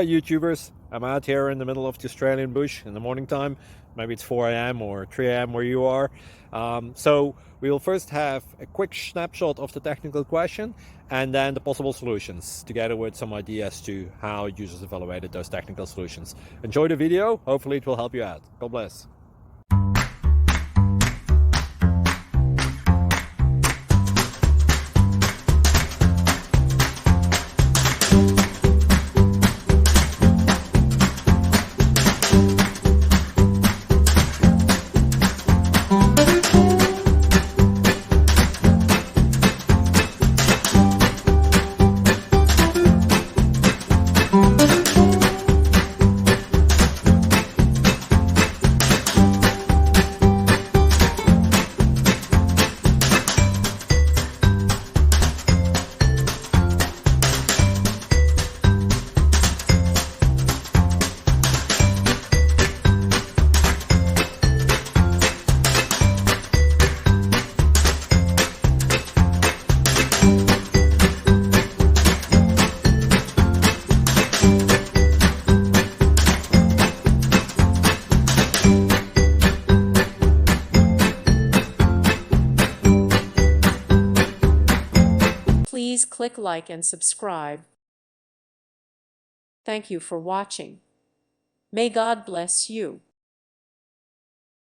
YouTubers. I'm out here in the middle of the Australian bush in the morning time. Maybe it's 4 a.m. or 3 a.m. where you are. So we'll first have a quick snapshot of the technical question and then the possible solutions, together with some ideas to how users evaluated those technical solutions. Enjoy the video. Hopefully it will help you out. God bless. Please click like and subscribe. Thank you for watching. May God bless you.